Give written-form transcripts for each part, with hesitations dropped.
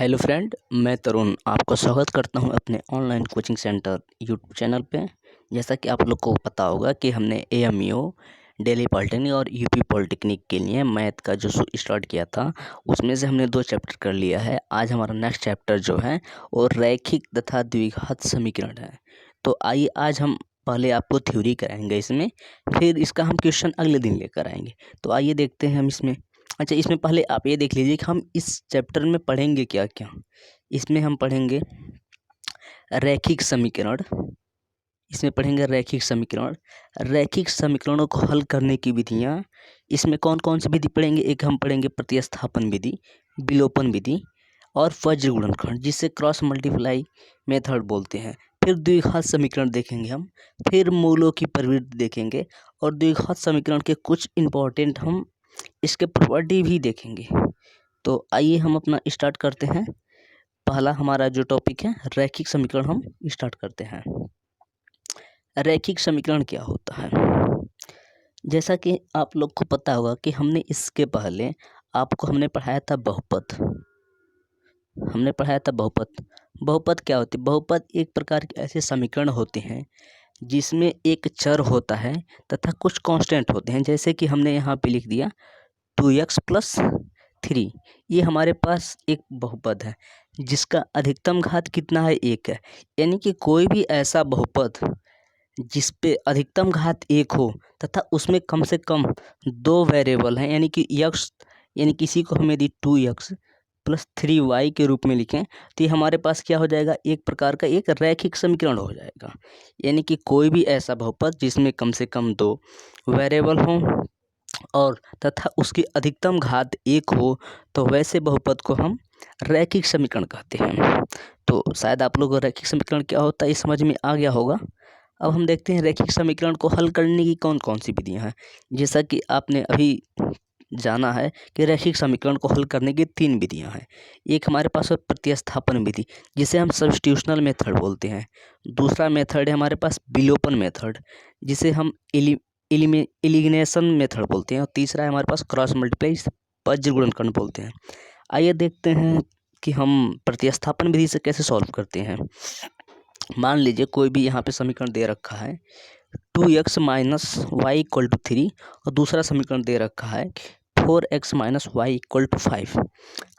Hello friend, मैं तरुण आपको स्वागत करता हूं अपने online coaching centre YouTube channel पे। जैसा कि आप लोग को पता होगा कि हमने एएमयू, दिल्ली पॉलिटेक्निक और यूपी पॉलिटेक्निक के लिए मैथ का जो स्टार्ट किया था, उसमें से हमने 2 चैप्टर कर लिया है। आज हमारा नेक्स्ट चैप्टर जो है वो रैखिक तथा द्विघात समीकरण है। तो आइए आज हम पहले आपको थ्योरी कराएंगे इसमें, फिर इसका हम क्वेश्चन अगले दिन लेकर आएंगे। तो आइए देखते हैं हम इसमें। अच्छा, इसमें पहले आप ये देख लीजिए कि हम इस चैप्टर में पढ़ेंगे क्या क्या। इसमें हम पढ़ेंगे रैखिक समीकरण। इसमें पढ़ेंगे रैखिक समीकरण, रैखिक समीकरणों को हल करने की विधियाँ। इसमें कौन कौन सी विधि पढ़ेंगे? एक हम पढ़ेंगे प्रतिस्थापन विधि, विलोपन विधि और वज्र गुणनखंड, जिसे क्रॉस मल्टीप्लाई मेथड बोलते हैं। फिर द्विघात समीकरण देखेंगे हम, फिर मूलों की प्रवृत्ति देखेंगे और द्विघात समीकरण के कुछ इम्पोर्टेंट हम इसके प्रॉपर्टी भी देखेंगे। तो आइए हम अपना स्टार्ट करते हैं। पहला हमारा जो टॉपिक है रैखिक समीकरण, हम स्टार्ट करते हैं। रैखिक समीकरण क्या होता है? जैसा कि आप लोग को पता होगा कि हमने इसके पहले हमने पढ़ाया था बहुपद। हमने पढ़ाया था बहुपद। बहुपद क्या होती है? बहुपद एक प्रकार के ऐसे समीकरण होते हैं जिसमें एक चर होता है तथा कुछ कांस्टेंट होते हैं। जैसे कि हमने यहाँ पे लिख दिया 2x+3। ये हमारे पास एक बहुपद है जिसका अधिकतम घात कितना है? 1 है। यानी कि कोई भी ऐसा बहुपद जिस पे अधिकतम घात 1 हो तथा उसमें कम से कम 2 वेरिएबल हैं, यानी कि x, यानी किसी को हमें यदि 2x+3y के रूप में लिखें तो ये हमारे पास क्या हो जाएगा? एक प्रकार का एक रैखिक समीकरण हो जाएगा। यानी कि कोई भी ऐसा बहुपद जिसमें कम से कम 2 वेरिएबल हों और तथा उसकी अधिकतम घात 1 हो, तो वैसे बहुपद को हम रैखिक समीकरण कहते हैं। तो शायद आप लोगों को रैखिक समीकरण क्या होता है ये समझ में आ गया होगा। अब हम देखते हैं रैखिक समीकरण को हल करने की कौन कौन सी विधियां हैं। जैसा कि आपने अभी जाना है कि रैखिक समीकरण को हल करने की 3 विधियां हैं। एक हमारे पास है प्रतिस्थापन विधि, जिसे हम सब्स्टिट्यूशनल मेथड बोलते हैं। दूसरा मेथड है हमारे पास विलोपन मेथड, जिसे हम एलिमिनेशन मेथड बोलते हैं। और तीसरा है हमारे पास क्रॉस मल्टीप्लाई वज्र गुणनखंड बोलते हैं। आइए देखते हैं कि हम प्रतिस्थापन विधि से कैसे सॉल्व करते हैं। मान लीजिए कोई भी यहाँ पे समीकरण दे रखा है 2x - y = 3 और दूसरा समीकरण दे रखा है 4x - y = 5।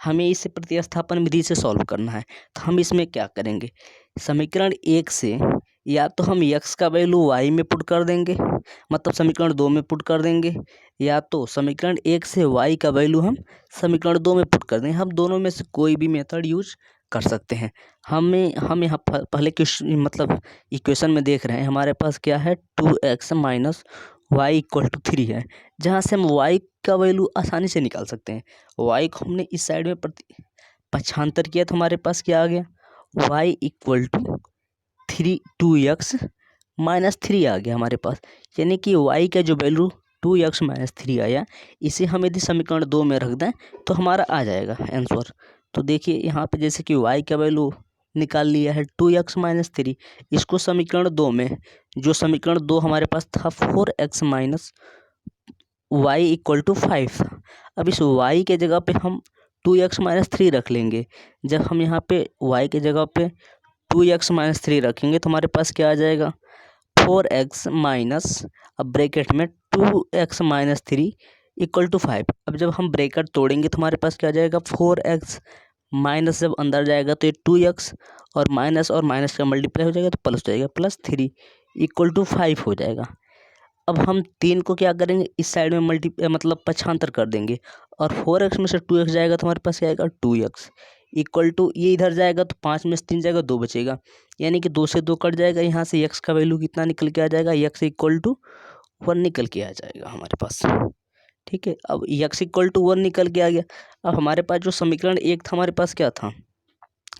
हमें इसे प्रतिस्थापन विधि से सॉल्व करना है। तो हम इसमें क्या करेंगे? समीकरण 1 से या तो हम x का वैल्यू y में पुट कर देंगे, मतलब समीकरण 2 में पुट कर देंगे, या तो समीकरण 1 से y का वैल्यू हम समीकरण 2 में पुट कर देंगे। हम दोनों में से कोई भी मेथड यूज कर सकते हैं। हम यहाँ पहले मतलब इक्वेशन में देख रहे हैं हमारे पास क्या है? 2x - y = 3 है, जहाँ से हम y का वैल्यू आसानी से निकाल सकते हैं। y को हमने इस साइड में पक्षांतर किया तो हमारे पास क्या आ गया? y = 2x - 3 आ गया हमारे पास। यानी कि y का जो वैल्यू 2x - 3 आया, इसे हम यदि समीकरण 2 में रख दें तो हमारा आ जाएगा आंसर। तो देखिए यहाँ पे जैसे कि y का वैल्यू निकाल लिया है 2x - 3, इसको समीकरण 2 में, जो समीकरण 2 हमारे पास था 4x - y = 5 था। अब इस y के जगह पे हम 2x - 3 रख लेंगे। जब हम यहाँ पे y के जगह पे 2x - 3 रखेंगे तो हमारे पास क्या आ जाएगा? 4x माइनस, अब ब्रैकेट में 2x - 3 = 5। अब जब हम ब्रैकेट तोड़ेंगे तो हमारे पास क्या आ जाएगा? 4x माइनस जब अंदर जाएगा तो ये 2x और माइनस का मल्टीप्लाई हो जाएगा तो प्लस हो जाएगा, +3 = 5 हो जाएगा। अब हम 3 को क्या करेंगे? इस साइड में मतलब पक्षांतर कर देंगे और 4x में से 2x जाएगा तो हमारे पास क्या आएगा? 2x = ये इधर जाएगा तो 5 में से 3 जाएगा, 2 बचेगा, यानी कि 2 से 2 कट जाएगा। यहाँ से x का वैल्यू कितना निकल के आ जाएगा? x = 1 निकल के आ जाएगा हमारे पास। ठीक है, अब x = 1 निकल के आ गया। अब हमारे पास जो समीकरण 1 था, हमारे पास क्या था?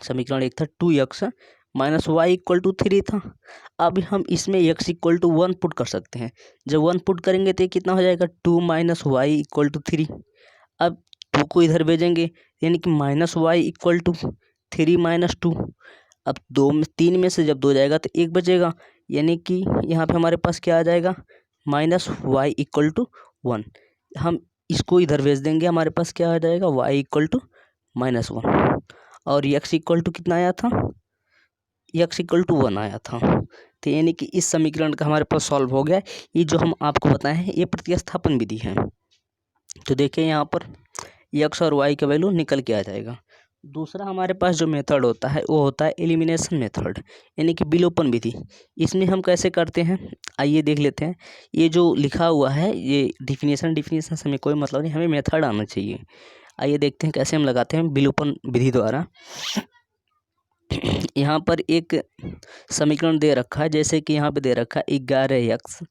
समीकरण 1 था 2x - y = 3 था। अब हम इसमें x = 1 पुट कर सकते हैं। जब 1 पुट करेंगे तो ये कितना हो जाएगा? 2 - y = 3। अब 2 को इधर भेजेंगे, यानी कि -y = 3 - 2। अब 3 में से जब 2 जाएगा तो 1 बचेगा, यानी कि यहाँ पे हमारे पास क्या आ जाएगा? -y = 1। हम इसको इधर भेज देंगे, हमारे पास क्या आ जाएगा? y = -1। और x इक्वल टू कितना आया था, x इक्वल टू 1 आया था। तो यानी कि इस समीकरण का हमारे पास सॉल्व हो गया। ये जो हम आपको बताए हैं ये प्रतिस्थापन विधि है। तो देखिए यहाँ पर x और y का वैल्यू निकल के आ जाएगा। दूसरा हमारे पास जो मेथड होता है वो होता है एलिमिनेशन मेथड, यानी कि विलोपन विधि। इसमें हम कैसे करते हैं आइए देख लेते हैं। ये जो लिखा हुआ है ये डिफिनेशन से हमें कोई मतलब नहीं, हमें मेथड आना चाहिए। आइए देखते हैं कैसे हम लगाते हैं विलोपन विधि द्वारा। यहाँ पर एक समीकरण दे रखा है, जैसे कि यहाँ पे दे रखा है 11x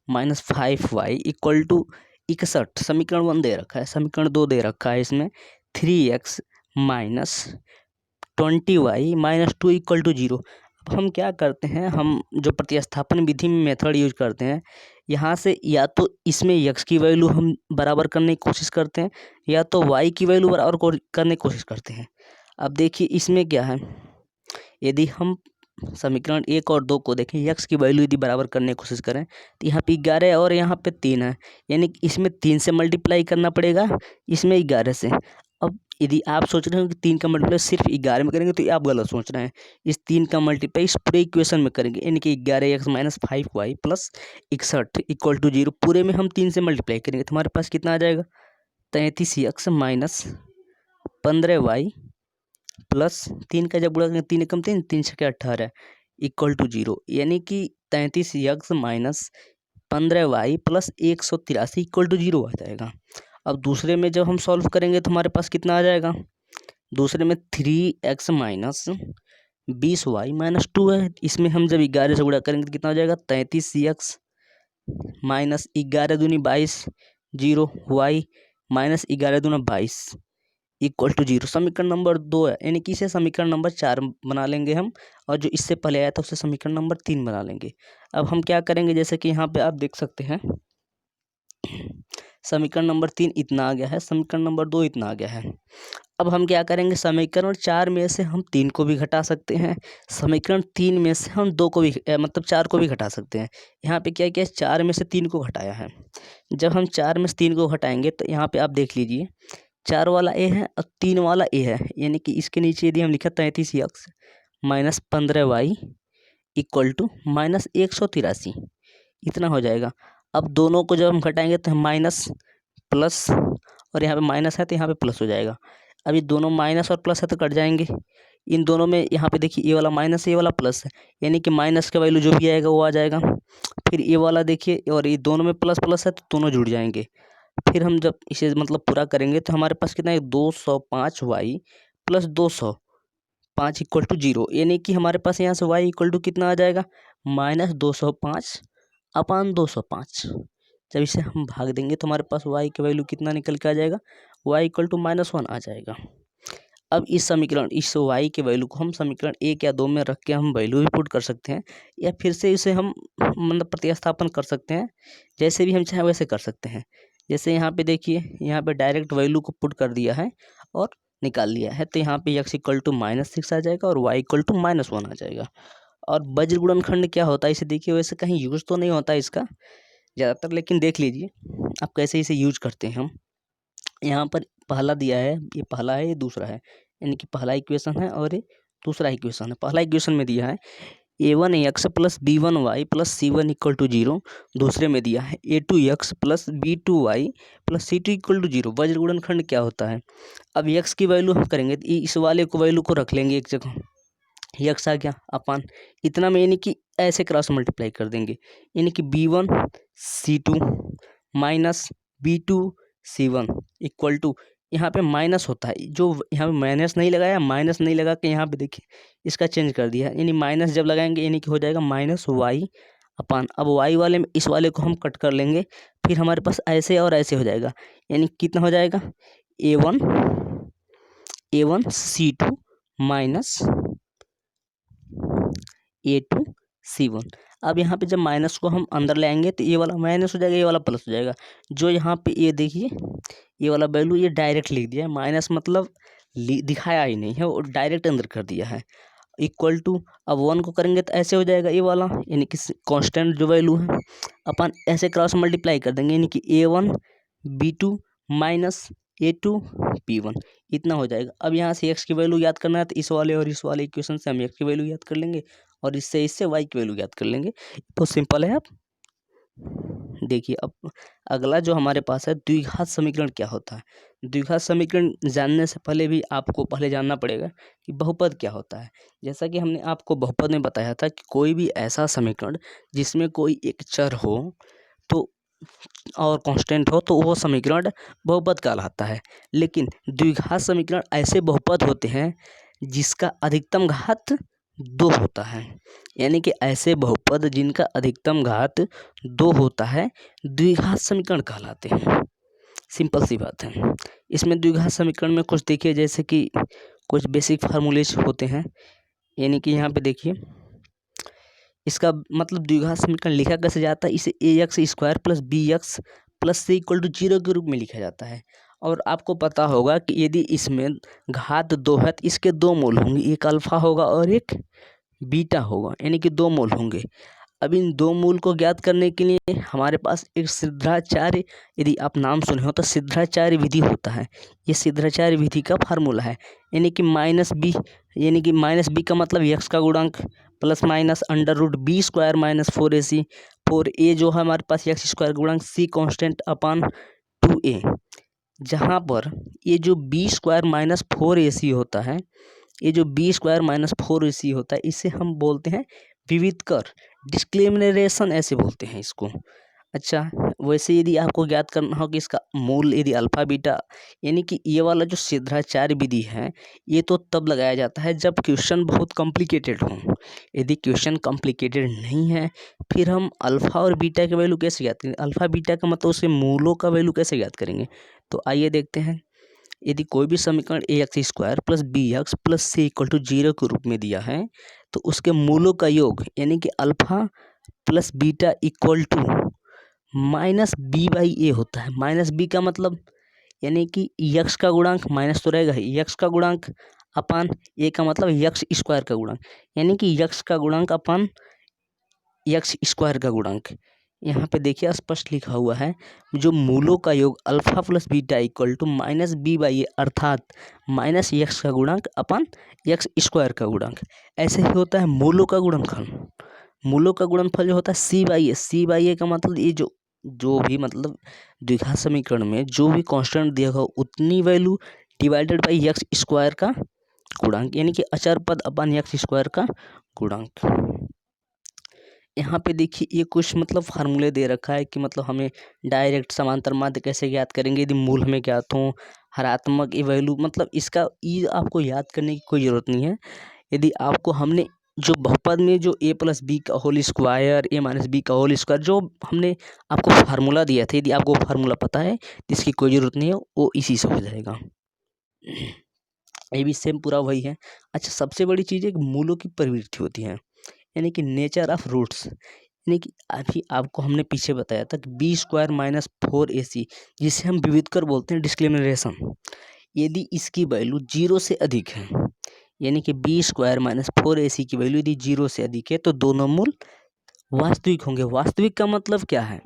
minus 5y equal to 61। समीकरण 1 दे रखा है। समीकरण 2 दे रखा है इसमें 3x minus 20y minus 2 equal to 0। अब हम क्या करते हैं, हम जो प्रतिस्थापन विधि में मेथड यूज करते हैं, यहाँ से या तो इसमें x की वैल्यू हम बराबर करने की कोशिश करते हैं या तो y की वैल्यू बराबर करने की कोशिश करते हैं। अब देखिए इसमें क्या है, यदि हम समीकरण 1 और 2 को देखें, x की वैल्यू यदि बराबर करने की कोशिश करें तो यहाँ पे 11 है और यहाँ पे 3 है, यानी कि इसमें 3 से मल्टीप्लाई करना पड़ेगा, इसमें 11 से। अब यदि आप सोच रहे हो कि 3 का मल्टीप्लाई सिर्फ 11 में करेंगे तो आप गलत सोच रहे हैं। इस 3 का मल्टीप्लाई इस पूरे इक्वेशन में करेंगे, यानी कि 11x minus 5y plus 61 equal to 0। पूरे में हम 3 से मल्टीप्लाई करेंगे तो हमारे पास कितना आ जाएगा, 33x माइनस 15y प्लस 3 का जब गुणा करेंगे 3 एकम 3, 3 छक्के 18 इक्वल टू 0, यानी कि 33x minus 15y plus 183 equal to 0 आ जाएगा। अब दूसरे में जब हम सॉल्व करेंगे तो हमारे पास कितना आ जाएगा, दूसरे में 3x माइनस 20y माइनस 2 है। इसमें हम जब 11 से गुणा करेंगे तो कितना हो जाएगा, 33x माइनस 11 दूनी 22 0 y माइनस 11 दूना 22 इक्वल टू 0। समीकरण नंबर 2 है, यानी कि इसे समीकरण नंबर 4 बना लेंगे हम, और जो इससे पहले आया था उसे समीकरण नंबर 3 बना लेंगे। अब हम क्या करेंगे, जैसे कि यहाँ पे आप देख सकते हैं समीकरण नंबर 3 इतना आ गया है, समीकरण नंबर 2 इतना आ गया है। अब हम क्या करेंगे, समीकरण 4 में से हम 3 को भी घटा सकते हैं, समीकरण 3 में से हम 2 को भी मतलब 4 को भी घटा सकते हैं। यहाँ पे क्या किया, 4 में से 3 को घटाया है। जब हम 4 में से 3 को घटाएंगे तो यहाँ पे आप देख लीजिए 4 वाला ए है और 3 वाला ए है, यानी कि इसके नीचे यदि हम लिखा 33x minus 15y equal to minus 183 इतना हो जाएगा। अब दोनों को जब हम घटाएंगे तो हम माइनस प्लस, और यहाँ पे माइनस है तो यहाँ पे प्लस हो जाएगा। अब ये दोनों माइनस और प्लस है तो कट जाएंगे। इन दोनों में यहाँ पे देखिए ये वाला माइनस है, ये वाला प्लस है, यानी कि माइनस का वैल्यू जो भी आएगा वो आ जाएगा। फिर ये वाला देखिए, और ये दोनों में प्लस प्लस है तो दोनों जुड़ जाएंगे। फिर हम जब इसे मतलब पूरा करेंगे तो हमारे पास कितना है, 205y प्लस 205 इक्वल टू 0, यानी कि हमारे पास यहाँ से y इक्वल टू कितना आ जाएगा, माइनस 205 अपान 205। जब इसे हम भाग देंगे तो हमारे पास y की वैल्यू कितना निकल के आ जाएगा, y इक्वल टू -1 आ जाएगा। अब इस समीकरण इस y के वैल्यू को हम समीकरण 1 या 2 में रख के हम वैल्यू भी पुट कर सकते हैं, या फिर से इसे हम मतलब प्रतिस्थापन कर सकते हैं, जैसे भी हम चाहें वैसे कर सकते हैं। जैसे यहाँ पे देखिए, यहाँ पे डायरेक्ट वैल्यू को पुट कर दिया है और निकाल लिया है, तो यहाँ पे x इक्वल टू -6 आ जाएगा और y इक्वल टू -1 आ जाएगा। और वज्र गुणनखंड क्या होता है इसे देखिए, वैसे कहीं यूज तो नहीं होता इसका ज़्यादातर, लेकिन देख लीजिए आप कैसे इसे यूज करते हैं। हम यहाँ पर पहला दिया है, ये पहला है, ये दूसरा है, यानी कि पहला इक्वेशन है और ये दूसरा इक्वेशन है। पहला इक्वेशन में दिया है a1x plus b1y plus c1 equal to 0, दूसरे में दिया है a2x plus b2y plus c2 equal to 0। वज्र गुणनखंड क्या होता है, अब x की वैल्यू हम करेंगे तो इस वाले को वैल्यू को रख लेंगे एक जगह, x आ गया अपान इतना में, यानी कि ऐसे क्रॉस मल्टीप्लाई कर देंगे, यानी कि b1 c2 minus b2 c1 equal to, यहाँ पे माइनस होता है, जो यहाँ पे माइनस नहीं लगाया, माइनस नहीं लगा के यहाँ पे देखिए इसका चेंज कर दिया, यानी माइनस जब लगाएंगे यानी कि हो जाएगा -y अपान, अब y वाले में इस वाले को हम कट कर लेंगे, फिर हमारे पास ऐसे और ऐसे हो जाएगा, यानी कितना हो जाएगा a1 c2 minus a2 c1। अब यहाँ पे जब माइनस को हम अंदर ले आएंगे तो ये वाला माइनस हो जाएगा, ये वाला प्लस हो जाएगा। जो यहाँ पे ये देखिए ये वाला वैल्यू ये डायरेक्ट लिख दिया है, माइनस मतलब दिखाया ही नहीं है, वो डायरेक्ट अंदर कर दिया है, इक्वल टू, अब 1 को करेंगे तो ऐसे हो जाएगा ये वाला, यानी कि कांस्टेंट जो वैल्यू है अपन ऐसे क्रॉस मल्टीप्लाई कर देंगे, यानी कि a1 b2 minus A2 P1 इतना हो जाएगा। अब यहाँ से x की वैल्यू याद करना है तो इस वाले और इस वाले इक्वेशन से हम x की वैल्यू याद कर लेंगे और इससे y की वैल्यू याद कर लेंगे। तो सिंपल है। अब देखिए, अब अगला जो हमारे पास है द्विघात समीकरण क्या होता है। द्विघात समीकरण जानने से पहले भी आपको पहले जानना पड़ेगा कि बहुपद क्या होता है। जैसा कि हमने आपको बहुपद में बताया था कि कोई भी ऐसा समीकरण जिसमें कोई एक चर हो तो और कांस्टेंट हो तो वो समीकरण बहुपद कहलाता है। लेकिन द्विघात समीकरण ऐसे बहुपद होते हैं जिसका अधिकतम घात 2 होता है, यानी कि ऐसे बहुपद जिनका अधिकतम घात 2 होता है द्विघात समीकरण कहलाते हैं। सिंपल सी बात है। इसमें द्विघात समीकरण में कुछ देखिए, जैसे कि कुछ बेसिक फार्मूलेज होते हैं, यानी कि यहाँ पे देखिए इसका मतलब द्विघात समीकरण लिखा कैसे जाता है, इसे ax² + bx + c = 0 के रूप में लिखा जाता है। और आपको पता होगा कि यदि इसमें घात 2 है तो इसके 2 मूल होंगे, एक अल्फा होगा और एक बीटा होगा, यानी कि 2 मूल होंगे। अब इन 2 मूल को ज्ञात करने के लिए हमारे पास एक सिद्धाचार्य, यदि आप नाम सुने हो तो सिद्धाचार्य विधि होता है। ये सिद्धाचार्य विधि का फार्मूला है, यानी कि -b, यानी कि -b का मतलब x का गुणांक plus minus √b² - 4ac। 4a जो है हमारे पास x² गुणांक, c कांस्टेंट अपान 2a। जहाँ पर ये जो b² - 4ac होता है, ये जो b² - 4ac होता है, इसे हम बोलते हैं विविधकर, डिस्क्रिमिनेशन ऐसे बोलते हैं इसको। अच्छा, वैसे यदि आपको ज्ञात करना हो कि इसका मूल यदि अल्फा बीटा, यानी कि ये वाला जो सिद्धाचार्य विधि है ये तो तब लगाया जाता है जब क्वेश्चन बहुत कॉम्प्लिकेटेड हो। यदि क्वेश्चन कॉम्प्लिकेटेड नहीं है फिर हम अल्फा और बीटा की वैल्यू कैसे ज्ञात करेंगे, अल्फा बीटा का मतलब उसके मूलों का वैल्यू कैसे ज्ञात करेंगे। तो आइए देखते हैं। यदि कोई भी समीकरण ax² + bx + c = 0 के रूप में दिया है तो उसके मूलों का योग, यानी कि alpha plus beta equal to -b/a होता है। -b का मतलब यानी कि यक्स का गुणांक माइनस तो रहेगा ही, यक्स का गुणांक अपान a का मतलब x² का गुणांक, यानी कि यक्स का गुणांक अपान x² का गुणांक। यहाँ पे देखिए स्पष्ट लिखा हुआ है, जो मूलों का योग alpha plus beta equal to -b/a अर्थात -x का गुणांक अपान x² का गुणांक। ऐसे ही होता है मूलों का गुणनफल। मूलों का गुणनफल जो होता है c/a का मतलब ये जो भी मतलब द्विघात समीकरण में जो भी कांस्टेंट दिया हो उतनी वैल्यू डिवाइडेड बाई x² का गुणांक, यानी कि अचर पद अपान x² का गुणांक। यहाँ पे देखिए ये कुछ मतलब फार्मूले दे रखा है कि मतलब हमें डायरेक्ट समांतर माध्य कैसे ज्ञात करेंगे यदि मूल हमें ज्ञात हो, हरात्मक ये वैल्यू, मतलब इसका ये आपको याद करने की कोई ज़रूरत नहीं है। यदि आपको हमने जो बहुपद में जो a + b का होल स्क्वायर, a - b का होल स्क्वायर जो हमने आपको फार्मूला दिया था, यदि आपको फार्मूला पता है तो इसकी कोई ज़रूरत नहीं है, वो इसी से हो जाएगा। ये भी सेम पूरा वही है। अच्छा, सबसे बड़ी चीज़ है कि मूलों की प्रवृत्ति होती है, यानी कि नेचर ऑफ रूट्स, यानी कि अभी आपको हमने पीछे बताया था कि b² - 4ac जिसे हम विविधकर बोलते हैं, डिस्क्रिमिनेशन। यदि इसकी वैल्यू 0 से अधिक है, यानी कि b² - 4ac की वैल्यू यदि 0 से अधिक है तो दोनों मूल वास्तविक होंगे। वास्तविक का मतलब क्या है,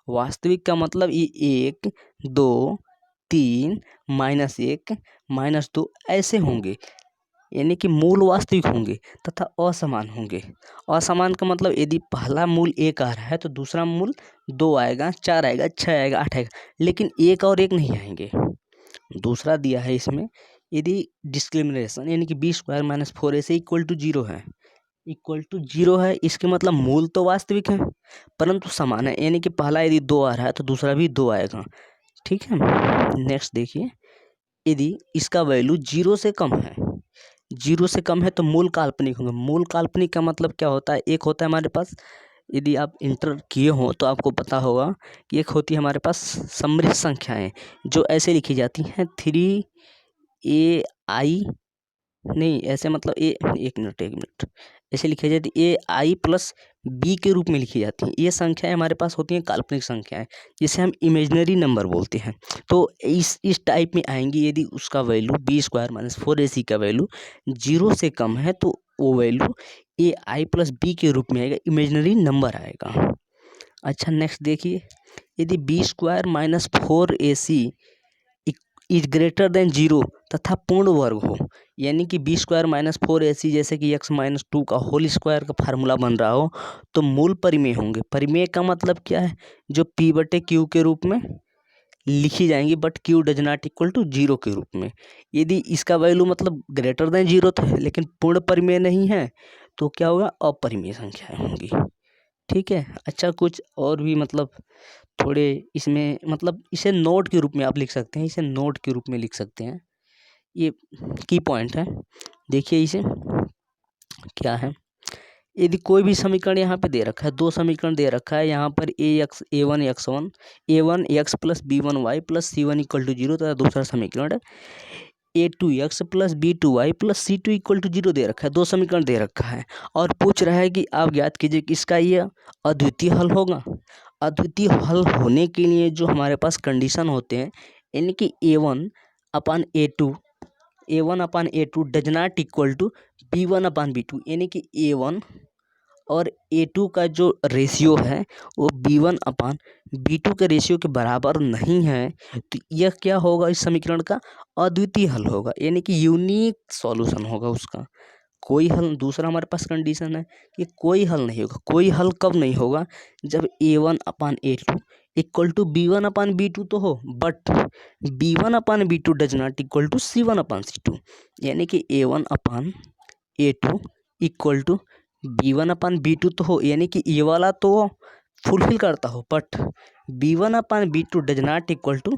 वास्तविक का मतलब ये 1 2 3 -1 -2 ऐसे होंगे, यानी कि मूल वास्तविक होंगे तथा असमान होंगे। असमान का मतलब यदि पहला मूल 1 आ रहा है तो दूसरा मूल 2 आएगा, 4 आएगा, 6 आएगा, 8 आएगा, लेकिन 1 और 1 नहीं आएंगे। दूसरा दिया है इसमें, यदि डिस्क्रिमिनेशन यानी कि b² - 4ac इक्वल टू 0 है, इक्वल टू 0 है, इसके मतलब मूल तो वास्तविक है परंतु समान है, यानी कि पहला यदि 2 आ रहा है तो दूसरा भी 2 आएगा। ठीक है, नेक्स्ट देखिए, यदि इसका वैल्यू 0 से कम है, 0 से कम है तो मूल काल्पनिक होंगे। मूल काल्पनिक का मतलब क्या होता है, एक होता है हमारे पास, यदि आप इंटर किए हो तो आपको पता होगा कि एक होती है हमारे पास समृद्ध संख्याएं जो ऐसे लिखी जाती हैं 3ai, नहीं ऐसे मतलब एक मिनट ऐसे लिखी जाती है ai + b के रूप में लिखी जाती हैं। ये संख्याएं हमारे पास होती हैं काल्पनिक संख्याएं, जिसे हम इमेजिनरी नंबर बोलते हैं। तो इस टाइप में आएंगी, यदि उसका वैल्यू b² - 4ac का वैल्यू 0 से कम है तो वो वैल्यू ai + b के रूप में आएगा, इमेजिनरी नंबर आएगा। अच्छा, नेक्स्ट देखिए, यदि b² - 4ac is greater than 0 तथा पूर्ण वर्ग हो, यानी कि बी स्क्वायर माइनस 4ac जैसे कि x माइनस 2 का होल स्क्वायर का फार्मूला बन रहा हो, तो मूल परिमेय होंगे। परिमेय का मतलब क्या है, जो p बटे क्यू के रूप में लिखी जाएंगी, but Q does not equal to 0 के रूप में। यदि इसका वैल्यू मतलब ग्रेटर देन 0 तो है लेकिन पूर्ण परिमेय नहीं है, तो क्या होगा, अपरिमेय संख्याएं होंगी। ठीक है। अच्छा, कुछ और भी मतलब थोड़े इसमें मतलब इसे नोट के रूप में आप लिख सकते हैं, इसे नोट के रूप में लिख सकते हैं। ये की पॉइंट है, देखिए इसे क्या है। यदि कोई भी समीकरण यहाँ पे दे रखा है, दो समीकरण दे रखा है यहाँ पर a1 x plus b1 y plus c1 equal to 0 तथा दूसरा समीकरण a2 x plus b2 y plus c2 equal to 0 दे रखा है। दो समीकरण दे रखा है और पूछ रहा है कि आप ज्ञात कीजिए कि इसका यह अद्वितीय हल होगा। अद्वितीय हल होने के लिए जो हमारे पास कंडीशन होते हैं, यानी कि a1 upon a2 does not equal to b1 upon b2, यानी कि a1 और a2 का जो रेशियो है वो b1 अपान b2 के रेशियो के बराबर नहीं है, तो यह क्या होगा, इस समीकरण का अद्वितीय हल होगा, यानी कि यूनिक सॉल्यूशन होगा उसका। कोई हल, दूसरा हमारे पास कंडीशन है कि कोई हल नहीं होगा। कोई हल कब नहीं होगा, जब a1 upon a2 equal to b1 upon b2 तो हो, but b1 upon b2 does not equal to c1 upon c2, यानी कि a1 upon a2 equal to b1 upon b2 तो हो, यानी कि ये वाला तो फुलफिल करता हो, but b1 upon b2 does not equal to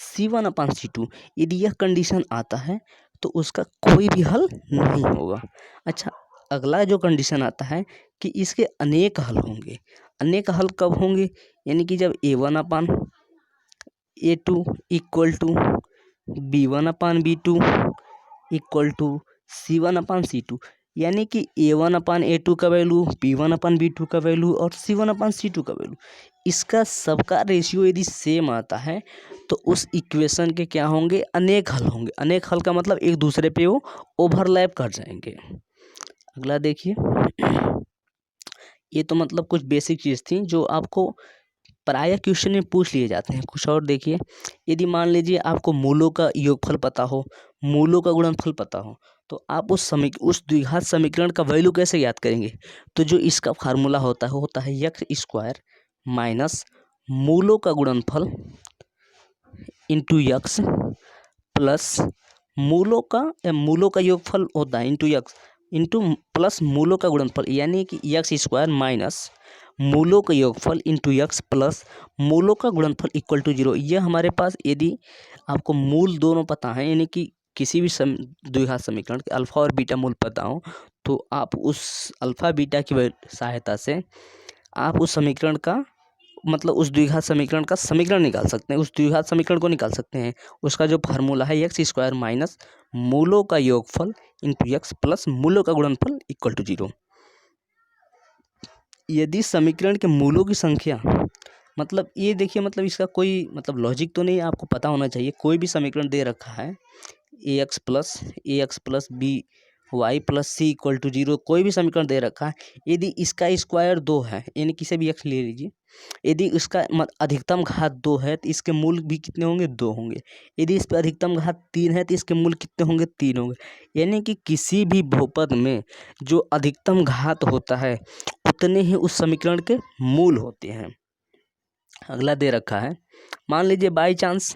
c1 upon c2। यदि यह कंडीशन आता है तो उसका कोई भी हल नहीं होगा। अच्छा, अगला जो कंडीशन आता है कि इसके अनेक हल होंगे। अनेक हल कब होंगे, यानी कि जब a1 upon a2 equal to b1 upon b2 equal to c1 upon c2, यानी कि a1 अपान a2 का वैल्यू, b1 अपान b2 का वैल्यू और c1 अपान c2 का वैल्यू, इसका सबका रेशियो यदि सेम आता है तो उस इक्वेशन के क्या होंगे, अनेक हल होंगे। अनेक हल का मतलब एक दूसरे पे वो ओवरलैप कर जाएंगे। अगला देखिए, ये तो मतलब कुछ बेसिक चीज़ थी जो आपको प्रायः क्वेश्चन में पूछ लिए जाते हैं। कुछ और देखिए, यदि मान लीजिए आपको मूलों का योगफल पता हो, मूलों का गुणनफल पता हो, तो आप उस द्विघात समीकरण का वैल्यू कैसे याद करेंगे। तो जो इसका फार्मूला होता है एक्स स्क्वायर माइनस मूलों का गुणनफल इंटू एक्स प्लस मूलों का योगफल होता है इंटू एक्स इंटू प्लस मूलों का गुणनफल, यानी कि एक्स स्क्वायर माइनस मूलों का योगफल इंटू एक्स प्लस मूलों का गुणनफल इक्वल टू 0। यह हमारे पास, यदि आपको मूल दोनों पता है, यानी कि किसी भी द्विघात समीकरण के अल्फा और बीटा मूल पता हो, तो आप उस अल्फा बीटा की सहायता से आप उस समीकरण का मतलब उस द्विघात समीकरण का समीकरण निकाल सकते हैं, उस द्विघात समीकरण को निकाल सकते हैं। उसका जो फार्मूला है एक्स स्क्वायर माइनस मूलों का योगफल इंटू एक्स प्लस मूलों का गुणनफल इक्वल टू 0। यदि समीकरण के मूलों की संख्या, मतलब ये देखिए, मतलब इसका कोई मतलब लॉजिक तो नहीं, आपको पता होना चाहिए। कोई भी समीकरण दे रखा है A X plus B Y plus C equal to 0, कोई भी समीकरण दे रखा है, यदि इसका स्क्वायर 2 है, यानी किसी भी एक्स ले लीजिए, यदि इसका अधिकतम घात 2 है तो इसके मूल भी कितने होंगे, 2 होंगे। यदि इस पर अधिकतम घात 3 है तो इसके मूल कितने होंगे, 3 होंगे। यानी कि किसी भी बहुपद में जो अधिकतम घात होता है उतने ही उस समीकरण के मूल होते हैं। अगला दे रखा है, मान लीजिए बाई चांस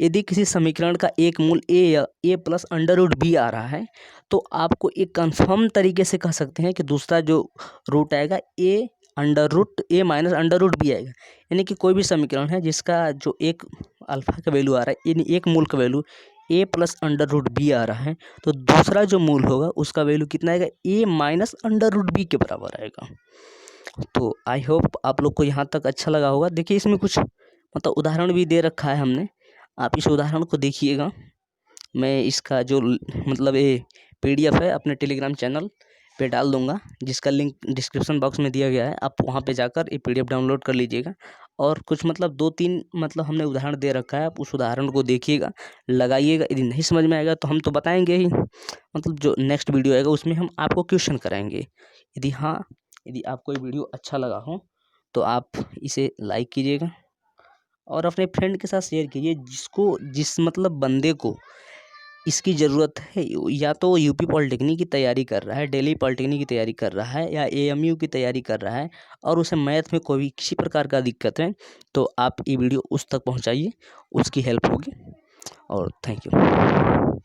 यदि किसी समीकरण का एक मूल ए प्लस अंडर रूट बी आ रहा है, तो आपको एक कंफर्म तरीके से कह सकते हैं कि दूसरा जो रूट आएगा ए माइनस अंडर रूट बी आएगा। यानी कि कोई भी समीकरण है जिसका जो एक अल्फा का वैल्यू आ रहा है, यानी एक मूल का वैल्यू ए प्लस अंडर रूट बी आ रहा है, तो दूसरा जो मूल होगा उसका वैल्यू कितना आएगा, ए माइनस अंडर रूट बी के बराबर आएगा। तो आई होप आप लोग को यहाँ तक अच्छा लगा होगा। देखिए, इसमें कुछ मतलब उदाहरण भी दे रखा है हमने, आप इस उदाहरण को देखिएगा। मैं इसका जो मतलब ये PDF है अपने टेलीग्राम चैनल पे डाल दूंगा, जिसका लिंक डिस्क्रिप्शन बॉक्स में दिया गया है। आप वहाँ पे जाकर ये PDF डाउनलोड कर लीजिएगा। और कुछ मतलब 2-3 मतलब हमने उदाहरण दे रखा है, आप उस उदाहरण को देखिएगा, लगाइएगा। यदि नहीं समझ में आएगा तो हम तो बताएंगे ही, मतलब जो नेक्स्ट वीडियो आएगा उसमें हम आपको क्वेश्चन कराएंगे। यदि आपको ये वीडियो अच्छा लगा हो तो आप इसे लाइक कीजिएगा और अपने फ्रेंड के साथ शेयर कीजिए जिसको जिस मतलब बंदे को इसकी ज़रूरत है। या तो वो यूपी पॉलिटेक्निक की तैयारी कर रहा है, दिल्ली पॉलिटेक्निक की तैयारी कर रहा है, या एएमयू की तैयारी कर रहा है और उसे मैथ में कोई भी किसी प्रकार का दिक्कत है, तो आप ये वीडियो उस तक पहुंचाइए, उसकी हेल्प होगी। और थैंक यू।